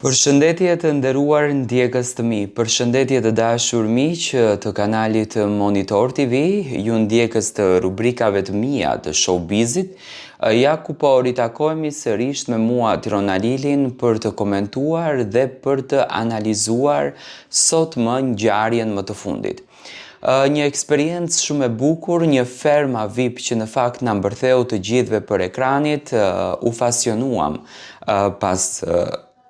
Përshëndetje të nderuar ndjekës të mi, përshëndetje të dashur miq të kanalit Monitor TV, ju ndjekës të rubrikave të mia të showbizit, ja ku po ritakojemi sërish me mua Tiron Alilin për të komentuar dhe për të analizuar sot më ngjarjen më të fundit. Një eksperiencë shumë e bukur, një ferma VIP që në fakt na mbërtheu të gjithëve për ekranit, u fasionuam pas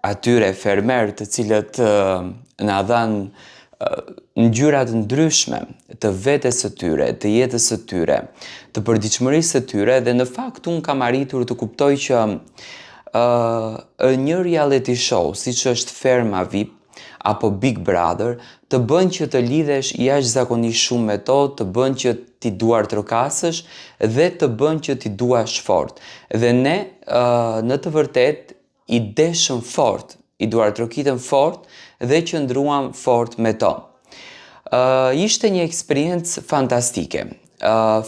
atyre fermer të cilët na dhanë ngjyra të ndryshme të vetes së tyre, të jetës së tyre, të përditshmërisë së tyre dhe në fakt unë kam arritur të kuptoj që një reality show siç është Ferma VIP apo Big Brother të bën që të lidhesh jashtëzakonisht shumë me to, të bën që ti duar trokasësh dhe të bën që ti duash fort. Dhe ne në të vërtet i deshëm fort, i duar trokitëm fort dhe qëndruam fort me to. Ishte një eksperiencë fantastike.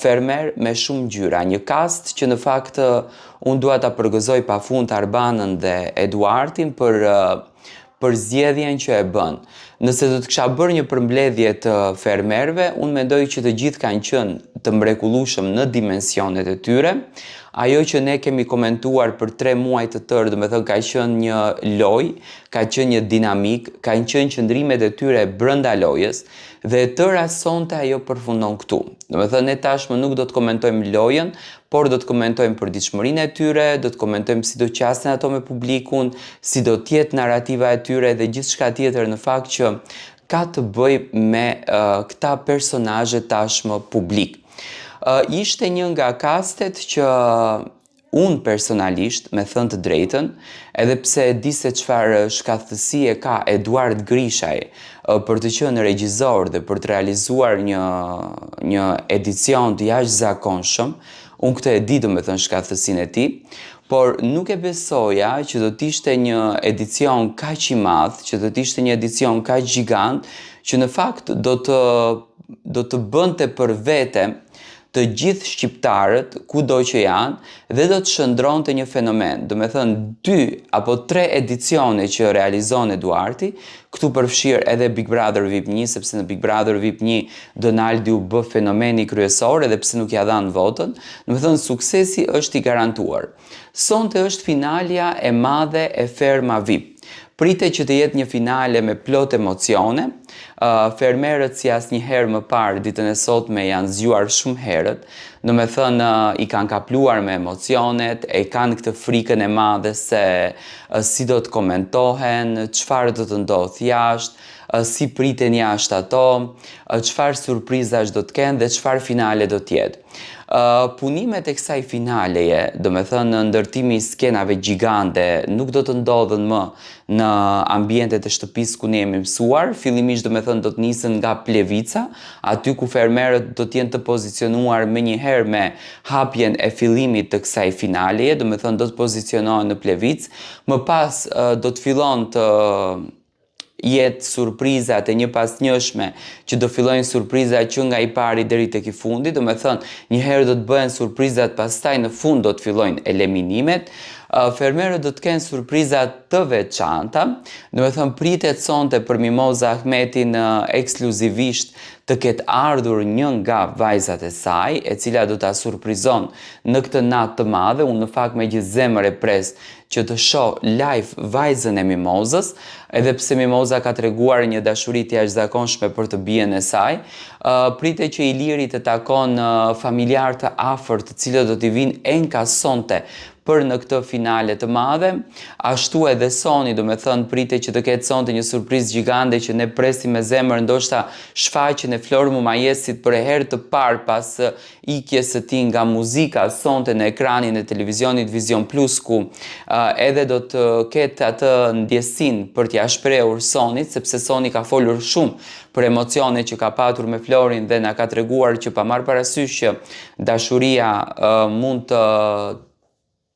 Fermer me shumë ngjyra, një cast që në fakt unë dua ta përgëzoj pafund Arbanën dhe Eduardin për zgjedhjen që e bën. Nëse do të kisha bërë një përmbledhje të fermerëve, unë mendoj që të gjithë kanë qenë të mrekullueshëm në dimensionet e tyre. Ajo që ne kemi komentuar për 3 muaj të tërë, do me thënë ka qenë një lojë, ka qenë një dinamik, kanë qenë qëndrimet e tyre brenda lojës dhe tëra sonte ajo përfundon këtu. Do me thënë ne tashmë nuk do të komentojmë lojën, por do të komentojmë përditshmërinë e tyre, do të komentojmë si do qasin ato me publikun, si do tjetë narrativa e tyre dhe gjithçka tjetër në fakt që ka të bëj me këta personazhe tashmë publik. Ishte një nga kastet që unë personalisht, me thënë të drejtën, edhe pse e di se çfarë shkathësie ka Eduard Grishaj për të qenë regjisor dhe për të realizuar një edicion të jashtëzakonshëm, unë këtë e di do me thënë shkathësinë e tij, por nuk e besoja që do t'ishte një edicion kaq i madh, që do t'ishte një edicion kaq gjigant, që në fakt do të bënte për vete të gjithë shqiptarët, kudo që janë, dhe do të shndronte një fenomen. Do me thënë 2 apo 3 edicione që realizon Eduardi, këtu përfshirë edhe Big Brother VIP 1, sepse në Big Brother VIP 1 Donaldi u bë fenomeni kryesor edhe pse nuk ja dhanë votën, do me thënë suksesi është i garantuar. Sonte është finalja e madhe e Ferma VIP. Pritet që të jetë një finale me plot emocione, fermerët si asnjëherë më parë ditën e sotme janë zgjuar shumë herët, do me thënë i kanë kapluar me emocionet, e kanë këtë frikën e madhe se si do të komentohen, çfarë do të ndodh jashtë, si priten jashtë ato, çfarë surprizash do të kenë dhe çfarë finale do të jetë. Punimet e kësaj finaleje, do me thënë ndërtimi i skenave gjigante, nuk do të ndodhen më në ambientet e shtëpisë ku ne jemi mësuar. Fillimisht do me thënë do të nisen nga Plevica, aty ku fermerët do të jenë të pozicionuar menjëherë me hapjen e fillimit të kësaj finaleje, do me thënë do të pozicionohen në Plevicë, më pas do të fillon të jetë surprizat e një pas njëshme që do fillojnë surprizat që nga i pari deri tek i fundit, do me thënë njëherë do të bëhen surprizat, pastaj në fund do të fillojnë eliminimet. Fermerët do të kenë surprizat të veçanta, do me thënë pritet sonte për Mimoza Ahmetin ekskluzivisht të ketë ardhur një nga vajzat e saj, e cila do ta surprizon në këtë natë të madhe. Unë në fakt me gjithë zemër e pres që të shoh live vajzën e Mimozës, edhe pse Mimoza ka treguar një dashuri të jashtëzakonshme për të bien e saj. Pritet që Iliri të takon familjar të afërt të cilët do t'i vinë enka sonte për në këtë finale të madhe. Ashtu edhe Soni, do me thënë pritet që të ketë sonte një surprizë gjigande që ne presim me zemër, ndoshta shfaqjen e Flor Mumajesit për herë të parë pas ikjes së tij nga muzika sonte në ekranin e televizionit Vision Plus, ku edhe do të ketë atë ndjesinë për t'ia shprehur Sonit, sepse Soni ka folur shumë për emocionet që ka patur me Florin dhe na ka treguar që pa marrë parasysh që dashuria mund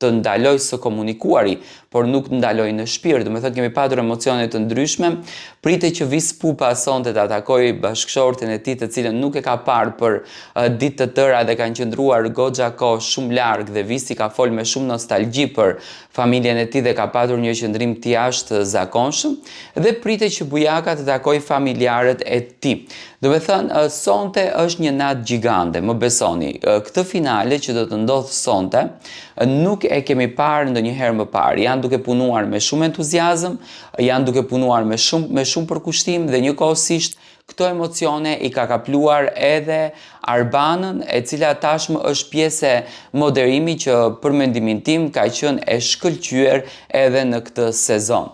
të ndaloj së komunikuari, por nuk ndaloj në shpirt. Do me thënë kemi patur emocione të ndryshme, pritet që vis pupa sonte të atakoj bashkëshortin e tij, të cilën nuk e ka parë për ditë të tëra dhe kanë qëndruar goxha kohë shumë larg, dhe visi ka fol me shumë nostalgji për familjen e tij dhe ka patur një qëndrim të jashtëzakonshëm, dhe pritet që Bujaka të takoj familjarët e tij. Do me thënë, sonte është një natë gjigande, më besoni. Këtë finale që do të ndodhë sonte, nuk e kemi parë ndonjëherë më parë. Janë duke punuar me shumë entuziazëm, janë duke punuar me shumë përkushtim, dhe njëkohësisht këto emocione i ka kapluar edhe Arbanën, e cila tashmë është pjesë e moderimi që për mendimin tim ka qenë e shkëlqyer edhe në këtë sezon.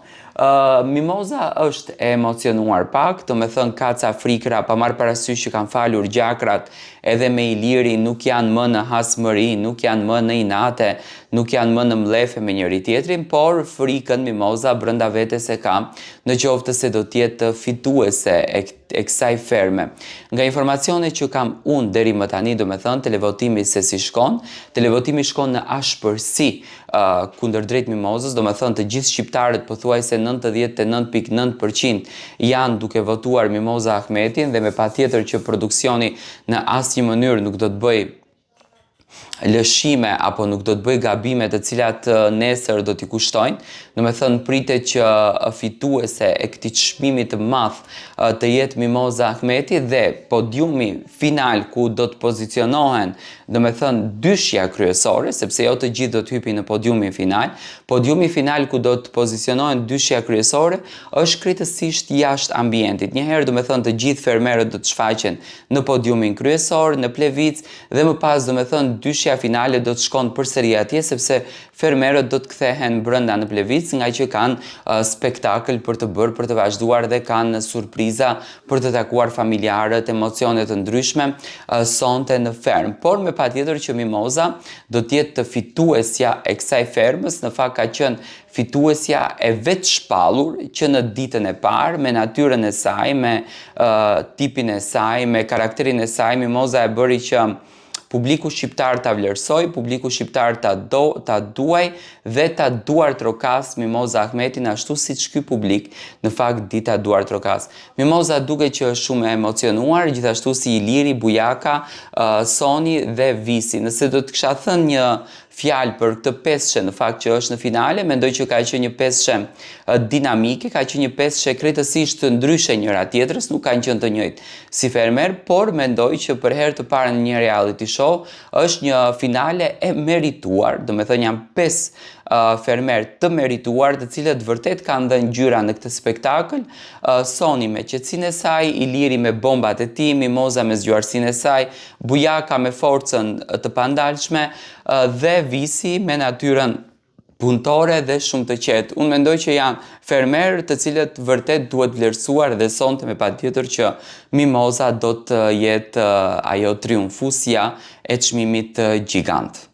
Mimoza është e emocionuar pak, do me thënë ka ca frikra, pa marrë parasysh që kanë falur gjakrat, edhe me Iliri nuk janë më në hasmëri, nuk janë më në inate, nuk janë më në mlefe me njëri tjetrin, por frikën Mimoza brenda vetes e ka, në qoftë se do tjetë fituese e kësaj ferme. Nga informacione që kam unë deri më tani, do me thënë, televotimi se si shkon, televotimi shkon në ashpërsi kundër drejt Mimozës, do me thënë të gjithë shqiptarët pothuajse 99.9% janë duke votuar Mimoza Ahmetin, dhe me patjetër që produksioni në asnjë mënyrë nuk do të bëj lëshime apo nuk do të bëj gabime të cilat nesër do t'i kushtojnë. Do me thënë pritet që fituese e këtij çmimi të madh të jetë Mimoza Ahmeti, dhe podiumi final ku do të pozicionohen, do me thënë, dyshja kryesore, sepse jo të gjithë do të hypin në podiumin final. Podiumi final ku do të pozicionohen dyshja kryesore është krejtësisht jashtë ambientit. Njëherë, do me thënë, të gjithë fermerët do të shfaqen në podiumin kryesor, në Plevic, dhe më pas, do me thënë, dyshja finale do të shkon përsëri atje, sepse fermerët do të kthehen brenda në Plevic, nga që kanë spektakël për të bërë, për të vazhduar, dhe kanë surpriza për të takuar familjarët, emocione të ndryshme sonte në fermë. Por me patjetër që Mimoza do të jetë fituesja e kësaj fermës, në fakt ka qenë fituesja e vetë shpallur që në ditën e parë, me natyrën e saj, me tipin e saj, me karakterin e saj, Mimoza e bëri që publiku shqiptar ta vlerësoj, publiku shqiptar ta duaj dhe ta duar trokas Mimoza Ahmetin, ashtu siç ky publik në fakt di ta duar trokas. Mimoza duket që është shumë e emocionuar, gjithashtu si Iliri, Bujaka, Soni dhe Visi. Nëse do të kisha thënë një fjalë për këtë peshë në fakt që është në finale, mendoj që ka qenë një peshë dinamike, ka qenë një peshë krejtësisht të ndryshe njëra tjetrës, nuk kanë qenë të njëjtë si fermer, por mendoj që për herë të parë në një reality show është një finale e merituar, do me thënë janë 5 fermer të merituar, të cilët vërtet kanë dhënë ngjyra në këtë spektakël. Soni me qetësinë e saj, Iliri me bombat e tij, Mimoza me zgjuarsinë e saj, Bujaka me forcën të pandalshme, dhe Visi me natyrën punëtore dhe shumë të qetë. Unë mendoj që janë fermerë të cilët vërtet duhet vlerësuar, dhe sonte me patjetër që Mimoza do të jetë ajo triumfusja e çmimit gjigant.